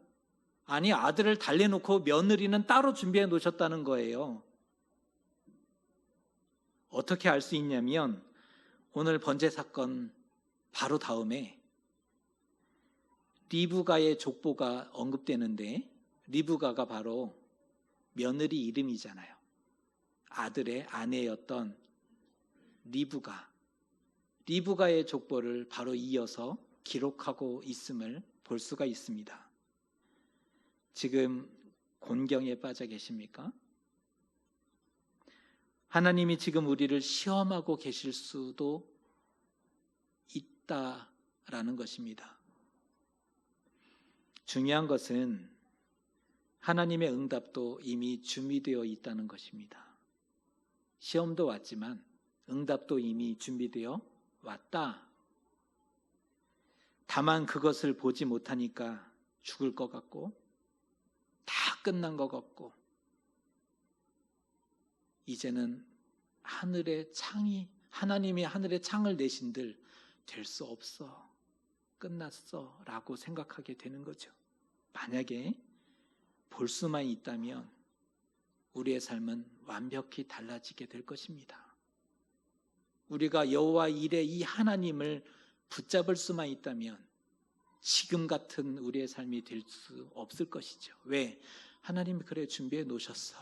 아니, 아들을 달래놓고 며느리는 따로 준비해 놓으셨다는 거예요. 어떻게 알 수 있냐면 오늘 번제 사건 바로 다음에 리브가의 족보가 언급되는데, 리브가가 바로 며느리 이름이잖아요. 아들의 아내였던 리브가의 족보를 바로 이어서 기록하고 있음을 볼 수가 있습니다. 지금 곤경에 빠져 계십니까? 하나님이 지금 우리를 시험하고 계실 수도 있다라는 것입니다. 중요한 것은 하나님의 응답도 이미 준비되어 있다는 것입니다. 시험도 왔지만 응답도 이미 준비되어 왔다. 다만 그것을 보지 못하니까 죽을 것 같고 다 끝난 것 같고 이제는 하나님이 하늘에 창을 내신들 될 수 없어, 끝났어 라고 생각하게 되는 거죠. 만약에 볼 수만 있다면 우리의 삶은 완벽히 달라지게 될 것입니다. 우리가 여호와 이레 이 하나님을 붙잡을 수만 있다면 지금 같은 우리의 삶이 될 수 없을 것이죠. 왜? 하나님이 그래 준비해 놓으셨어.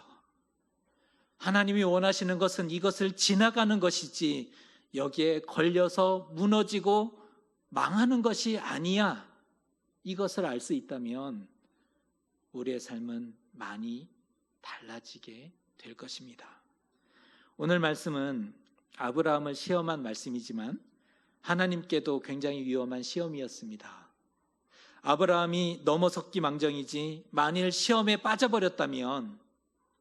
하나님이 원하시는 것은 이것을 지나가는 것이지 여기에 걸려서 무너지고 망하는 것이 아니야. 이것을 알 수 있다면 우리의 삶은 많이 달라지게 될 것입니다. 오늘 말씀은 아브라함을 시험한 말씀이지만 하나님께도 굉장히 위험한 시험이었습니다. 아브라함이 넘어섰기 망정이지 만일 시험에 빠져버렸다면,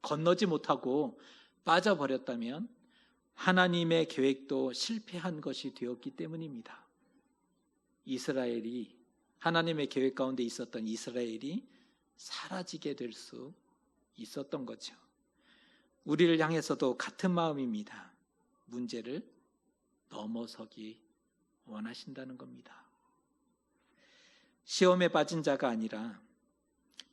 건너지 못하고 빠져버렸다면 하나님의 계획도 실패한 것이 되었기 때문입니다. 이스라엘이, 하나님의 계획 가운데 있었던 이스라엘이 사라지게 될 수 있었던 거죠. 우리를 향해서도 같은 마음입니다. 문제를 넘어서기 원하신다는 겁니다. 시험에 빠진 자가 아니라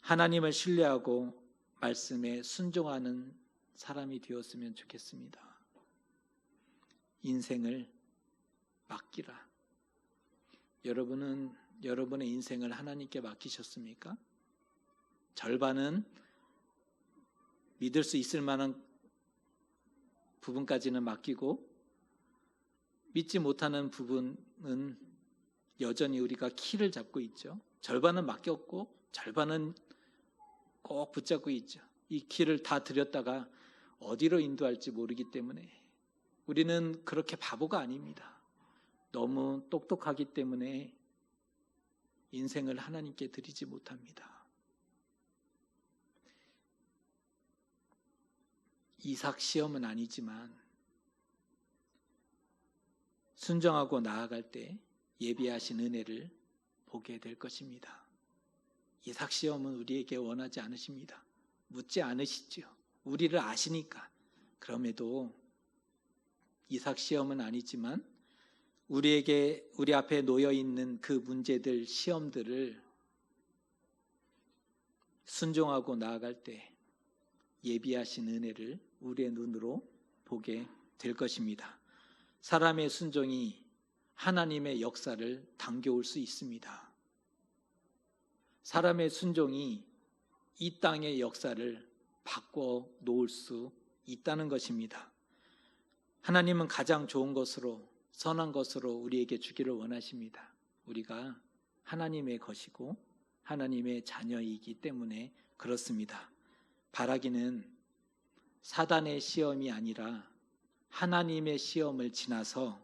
하나님을 신뢰하고 말씀에 순종하는 사람이 되었으면 좋겠습니다. 인생을 맡기라. 여러분은 여러분의 인생을 하나님께 맡기셨습니까? 절반은 믿을 수 있을 만한 부분까지는 맡기고 믿지 못하는 부분은 여전히 우리가 키를 잡고 있죠. 절반은 맡겼고 절반은 꼭 붙잡고 있죠. 이 키를 다 들였다가 어디로 인도할지 모르기 때문에 우리는 그렇게 바보가 아닙니다. 너무 똑똑하기 때문에 인생을 하나님께 드리지 못합니다. 이삭 시험은 아니지만 순종하고 나아갈 때 예비하신 은혜를 보게 될 것입니다. 이삭 시험은 우리에게 원하지 않으십니다. 묻지 않으시죠. 우리를 아시니까. 그럼에도 이삭 시험은 아니지만 우리 앞에 놓여 있는 그 문제들, 시험들을 순종하고 나아갈 때 예비하신 은혜를 우리의 눈으로 보게 될 것입니다. 사람의 순종이 하나님의 역사를 당겨올 수 있습니다. 사람의 순종이 이 땅의 역사를 바꿔 놓을 수 있다는 것입니다. 하나님은 가장 좋은 것으로, 선한 것으로 우리에게 주기를 원하십니다. 우리가 하나님의 것이고 하나님의 자녀이기 때문에 그렇습니다. 바라기는 사단의 시험이 아니라 하나님의 시험을 지나서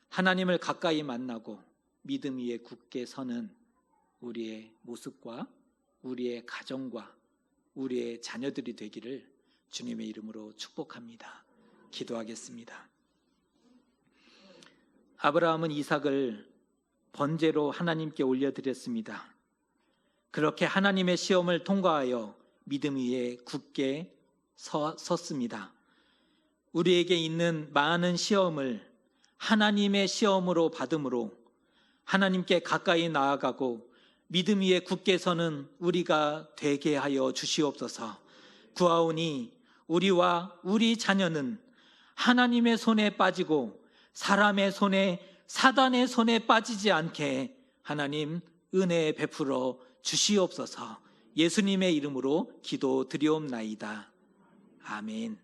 하나님을 가까이 만나고 믿음 위에 굳게 서는 우리의 모습과 우리의 가정과 우리의 자녀들이 되기를 주님의 이름으로 축복합니다. 기도하겠습니다. 아브라함은 이삭을 번제로 하나님께 올려드렸습니다. 그렇게 하나님의 시험을 통과하여 믿음 위에 굳게 섰습니다. 우리에게 있는 많은 시험을 하나님의 시험으로 받음으로 하나님께 가까이 나아가고 믿음 위에 굳게 서는 우리가 되게 하여 주시옵소서. 구하오니 우리와 우리 자녀는 하나님의 손에 빠지고 사람의 손에, 사단의 손에 빠지지 않게 하나님 은혜 베풀어 주시옵소서. 예수님의 이름으로 기도드리옵나이다. 아멘.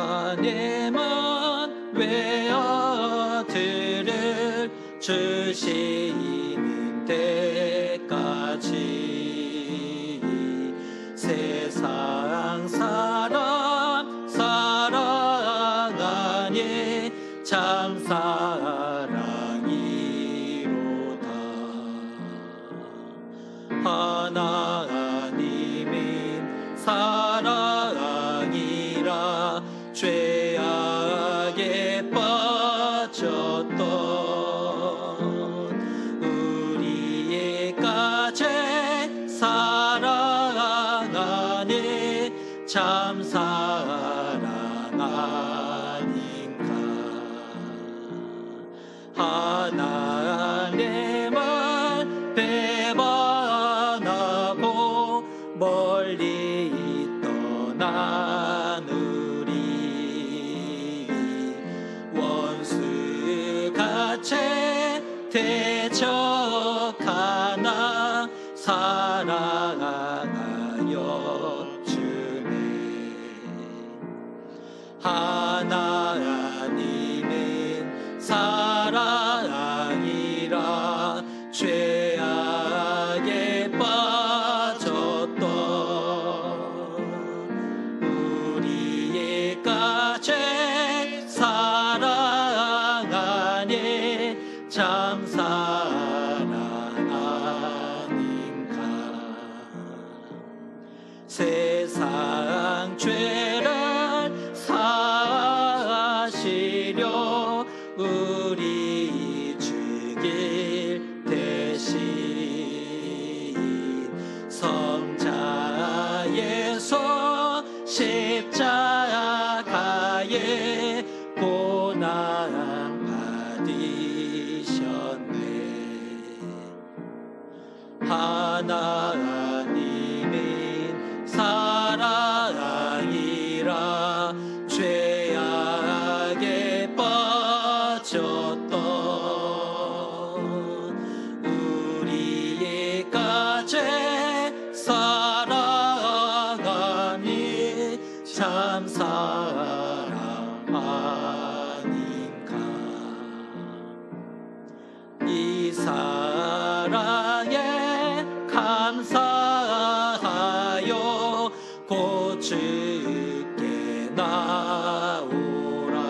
하나님은 외아들을 주시는 때까지 세상 사람 사랑하니 참 사랑이로다. 하나님은 사랑이라 죄악에 빠졌던 우리의 가제 사랑하니 참 사랑 아닌가. 하나님을 배반하고 멀리 떠난 우리 원수같이 대적하나 사랑하여 주네. 하나님은 사랑이라 죄악에 빠졌던 우리의 가제 사랑하니 참 사랑 아닌가. 세상 죄를 사시려 우리 죽일 대신 성자 예수 십자가에 고난 받으셨네. 하나님은 사랑이라 죄악에 빠졌던 우리의 가제 사랑하니 참 사랑 아닌가. 이 사랑에 감사하여 곧 주께 나오라.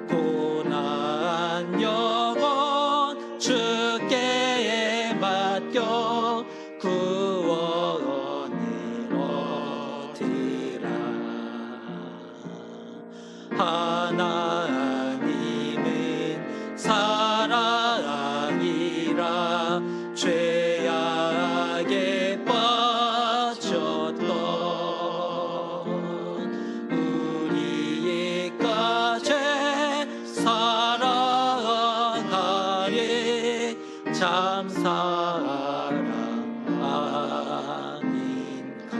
고난 영혼 주께 맡겨 구원을 얻으라. 하나님은 사랑이라 죄악에 빠졌던 우리의 가제 사랑하니 참 사랑 아닌가.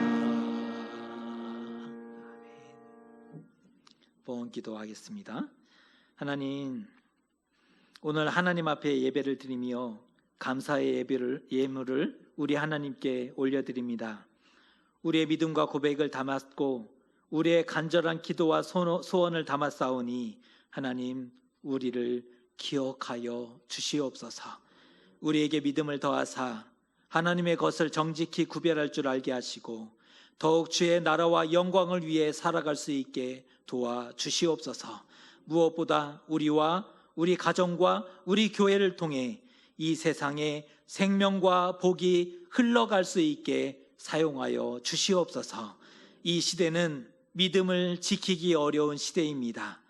기도하겠습니다. 하나님, 오늘 하나님 앞에 예배를 드리며 감사의 예물을 우리 하나님께 올려드립니다. 우리의 믿음과 고백을 담았고 우리의 간절한 기도와 소원을 담았사오니 하나님, 우리를 기억하여 주시옵소서. 우리에게 믿음을 더하사 하나님의 것을 정직히 구별할 줄 알게 하시고 더욱 주의 나라와 영광을 위해 살아갈 수 있게 도와주시옵소서. 무엇보다 우리와 우리 가정과 우리 교회를 통해 이 세상에 생명과 복이 흘러갈 수 있게 사용하여 주시옵소서. 이 시대는 믿음을 지키기 어려운 시대입니다.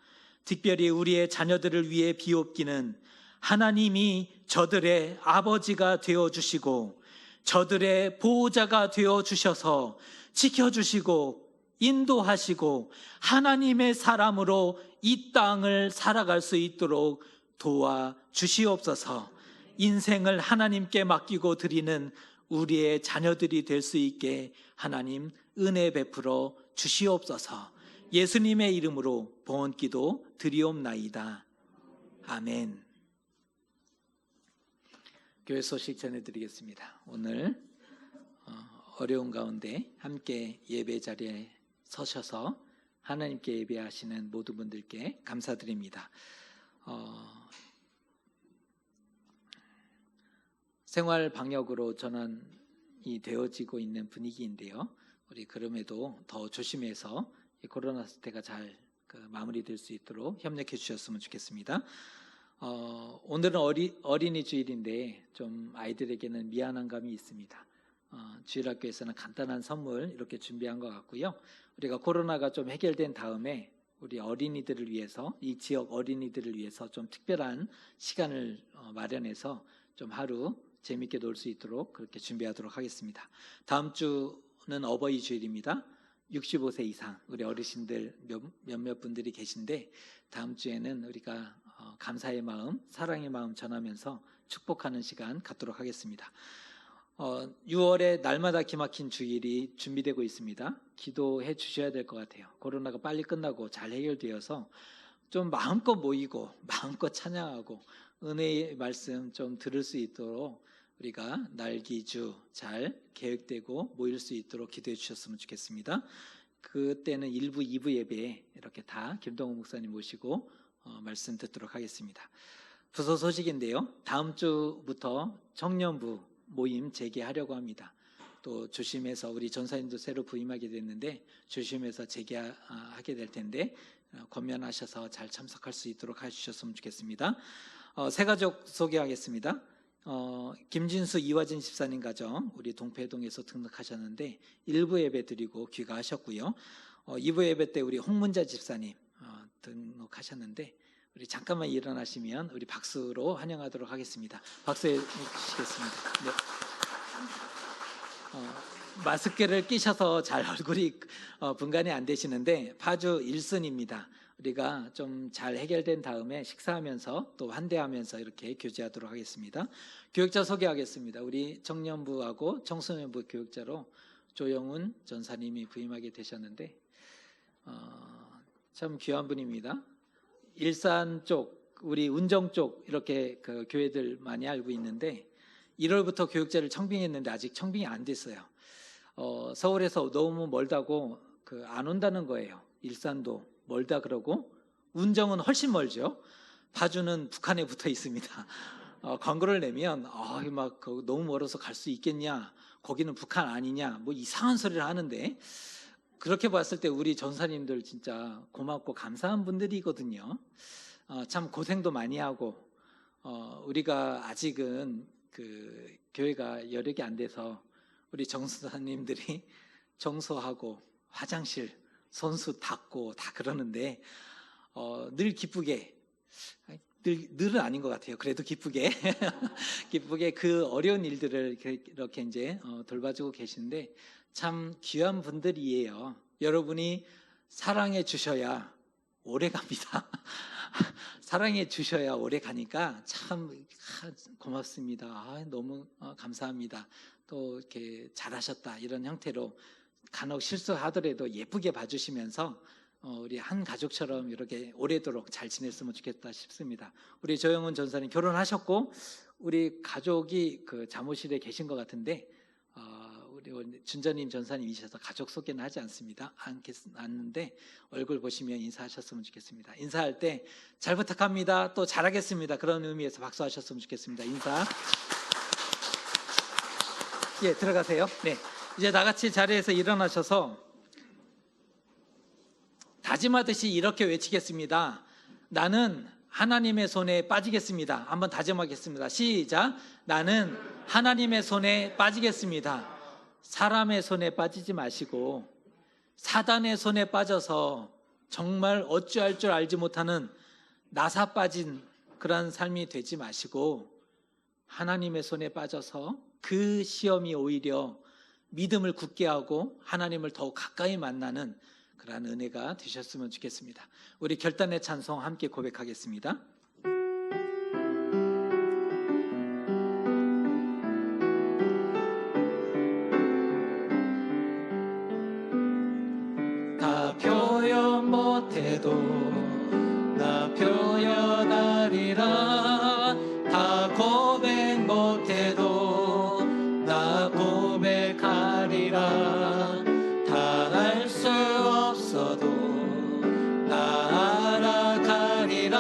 특별히 우리의 자녀들을 위해 비옵기는 하나님이 저들의 아버지가 되어주시고 저들의 보호자가 되어주셔서 지켜주시고 인도하시고 하나님의 사람으로 이 땅을 살아갈 수 있도록 도와주시옵소서. 인생을 하나님께 맡기고 드리는 우리의 자녀들이 될 수 있게 하나님 은혜 베풀어 주시옵소서. 예수님의 이름으로 번기도 드리옵나이다. 아멘. 교회 소식 전해드리겠습니다. 오늘 어려운 가운데 함께 예배 자리에 서셔서 하나님께 예배하시는 모든 분들께 감사드립니다. 생활 방역으로 전환이 되어지고 있는 분위기인데요. 우리 그럼에도 더 조심해서 이 코로나 사태가 잘 마무리될 수 있도록 협력해 주셨으면 좋겠습니다. 오늘은 어린이 주일인데 좀 아이들에게는 미안한 감이 있습니다. 주일학교에서는 간단한 선물 이렇게 준비한 것 같고요. 우리가 코로나가 좀 해결된 다음에 우리 어린이들을 위해서, 이 지역 어린이들을 위해서 좀 특별한 시간을 마련해서 좀 하루 재밌게 놀 수 있도록 그렇게 준비하도록 하겠습니다. 다음 주는 어버이 주일입니다. 65세 이상 우리 어르신들 몇몇 분들이 계신데 다음 주에는 우리가 감사의 마음, 사랑의 마음 전하면서 축복하는 시간 갖도록 하겠습니다. 6월에 날마다 기막힌 주일이 준비되고 있습니다. 기도해 주셔야 될 것 같아요. 코로나가 빨리 끝나고 잘 해결되어서 좀 마음껏 모이고 마음껏 찬양하고 은혜의 말씀 좀 들을 수 있도록 우리가 날기주 잘 계획되고 모일 수 있도록 기도해 주셨으면 좋겠습니다. 그때는 1부, 2부 예배에 이렇게 다 김동호 목사님 모시고 말씀 듣도록 하겠습니다. 부서 소식인데요. 다음 주부터 청년부 모임 재개하려고 합니다. 또 조심해서 우리 전사님도 새로 부임하게 됐는데 조심해서 재개하게 될 텐데 권면하셔서 잘 참석할 수 있도록 해주셨으면 좋겠습니다. 새 가족 소개하겠습니다. 김진수 이화진 집사님 가정 우리 동패동에서 등록하셨는데 1부 예배 드리고 귀가하셨고요. 2부 예배 때 우리 홍문자 집사님 등록하셨는데 우리 잠깐만 일어나시면 우리 박수로 환영하도록 하겠습니다. 박수해 주시겠습니다. 네. 마스크를 끼셔서 잘 얼굴이 분간이 안 되시는데 파주 일순입니다. 우리가 좀 잘 해결된 다음에 식사하면서 또 환대하면서 이렇게 교제하도록 하겠습니다. 교육자 소개하겠습니다. 우리 청년부하고 청소년부 교육자로 조영훈 전사님이 부임하게 되셨는데 참 귀한 분입니다. 일산 쪽, 우리 운정 쪽 이렇게 그 교회들 많이 알고 있는데 1월부터 교육자를 청빙했는데 아직 청빙이 안 됐어요. 서울에서 너무 멀다고 안 온다는 거예요. 일산도 멀다 그러고 운정은 훨씬 멀죠. 파주는 북한에 붙어 있습니다. 광고를 내면 막 너무 멀어서 갈 수 있겠냐, 거기는 북한 아니냐, 뭐 이상한 소리를 하는데 그렇게 봤을 때 우리 전사님들 진짜 고맙고 감사한 분들이거든요. 참 고생도 많이 하고 우리가 아직은 그 교회가 여력이 안 돼서 우리 정사님들이 청소하고 화장실 손수 닦고 다 그러는데 늘 기쁘게, 늘은 아닌 것 같아요. 그래도 기쁘게 기쁘게 그 어려운 일들을 이렇게 이제 돌봐주고 계신데 참 귀한 분들이에요. 여러분이 사랑해 주셔야 오래 갑니다. 사랑해 주셔야 오래 가니까 참 고맙습니다. 너무 감사합니다. 또 이렇게 잘하셨다 이런 형태로 간혹 실수하더라도 예쁘게 봐주시면서 우리 한 가족처럼 이렇게 오래도록 잘 지냈으면 좋겠다 싶습니다. 우리 조영은 전사님 결혼하셨고 우리 가족이 그 사무실에 계신 것 같은데 우리 준전님 전사님이셔서 가족 소개는 하지 않는데 얼굴 보시면 인사하셨으면 좋겠습니다. 인사할 때 잘 부탁합니다. 또 잘하겠습니다. 그런 의미에서 박수하셨으면 좋겠습니다. 인사. 예, 들어가세요. 네, 이제 나같이 자리에서 일어나셔서 다짐하듯이 이렇게 외치겠습니다. 나는 하나님의 손에 빠지겠습니다. 한번 다짐하겠습니다. 시작. 나는 하나님의 손에 빠지겠습니다. 사람의 손에 빠지지 마시고 사단의 손에 빠져서 정말 어찌할 줄 알지 못하는 나사 빠진 그런 삶이 되지 마시고 하나님의 손에 빠져서 그 시험이 오히려 믿음을 굳게 하고 하나님을 더욱 가까이 만나는 그러한 은혜가 되셨으면 좋겠습니다. 우리 결단의 찬송 함께 고백하겠습니다. 다 표현 못해도 나 표현하리라. 다 고백 못해도 나 고백하리라. 다 알 수 없어도 나 알아가리라.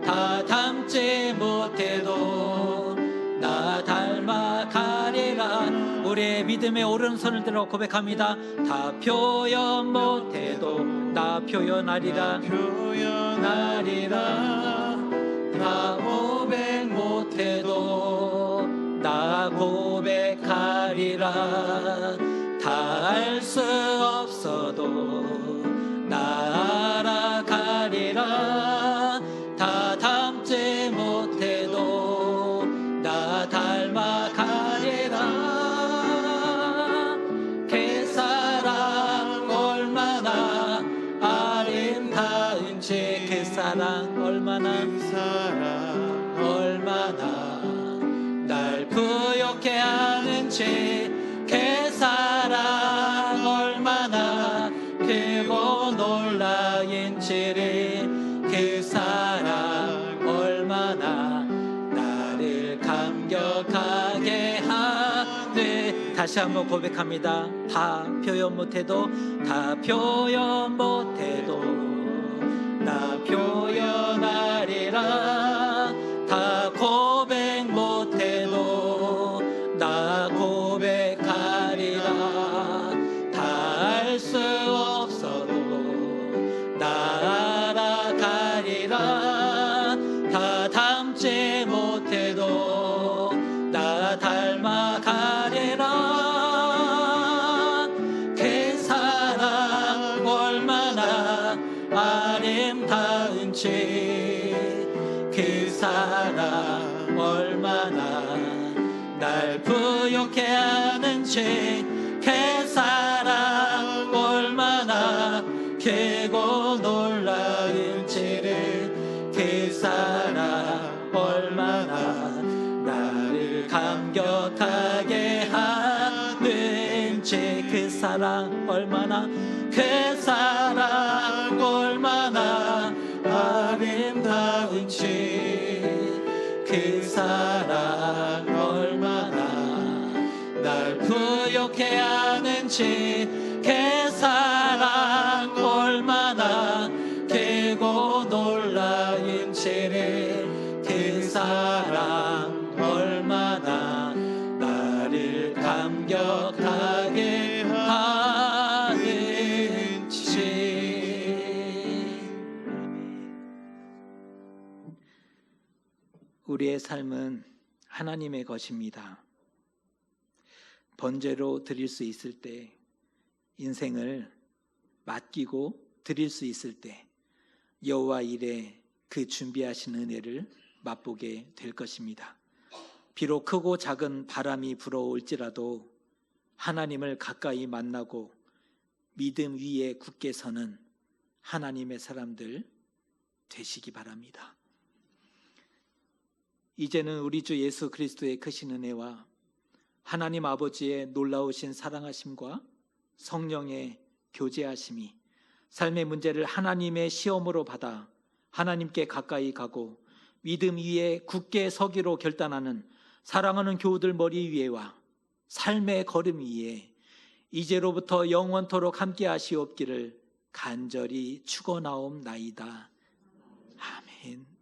다 닮지 못해도 나 닮아가리라. 우리의 믿음의 오른손을 들어 고백합니다. 다 표현 못해도 나 표현하리라. 표현하리라. 다 고백 못해도 나 고백하리라. 다 알 수 없어도 나 알아가리라. 다 닮지 못해도 나 닮아가리라. 그 사랑 얼마나 아름다운지, 그 사랑 얼마나 날 부욕해 하는지, 그 사랑 얼마나 크고 놀라인지를, 그 사랑 얼마나 나를 감격하게 하네. 다시 한번 고백합니다. 다 표현 못해도 다 표현 못해도 나 표현하리라. 다 고백 못해도 나 고백하리라. 다 알 수 없어도 나 알아가리라. 다 닮지 못해도 나 닮아가리라. 그 사랑 얼마나 아름다운지, 그 사랑 얼마나 날 부욕해 하는지, 그 사랑 얼마나 크고 놀라운지를, 그 사랑 얼마나 나를 감격하게 하는지, 그 사랑 얼마나, 그 사랑 얼마나 아름다운지, 그 사랑 얼마나 날 부욕해 하는지, 그 사랑 얼마나 크고 놀라운지를, 그 사랑 얼마나 나를 감격하게 하는지. 우리의 삶은 하나님의 것입니다. 번제로 드릴 수 있을 때, 인생을 맡기고 드릴 수 있을 때 여호와 일에 그 준비하신 은혜를 맛보게 될 것입니다. 비록 크고 작은 바람이 불어올지라도 하나님을 가까이 만나고 믿음 위에 굳게 서는 하나님의 사람들 되시기 바랍니다. 이제는 우리 주 예수 그리스도의 크신 은혜와 하나님 아버지의 놀라우신 사랑하심과 성령의 교제하심이 삶의 문제를 하나님의 시험으로 받아 하나님께 가까이 가고 믿음 위에 굳게 서기로 결단하는 사랑하는 교우들 머리 위에와 삶의 걸음 위에 이제로부터 영원토록 함께 하시옵기를 간절히 축원하옵나이다. 아멘.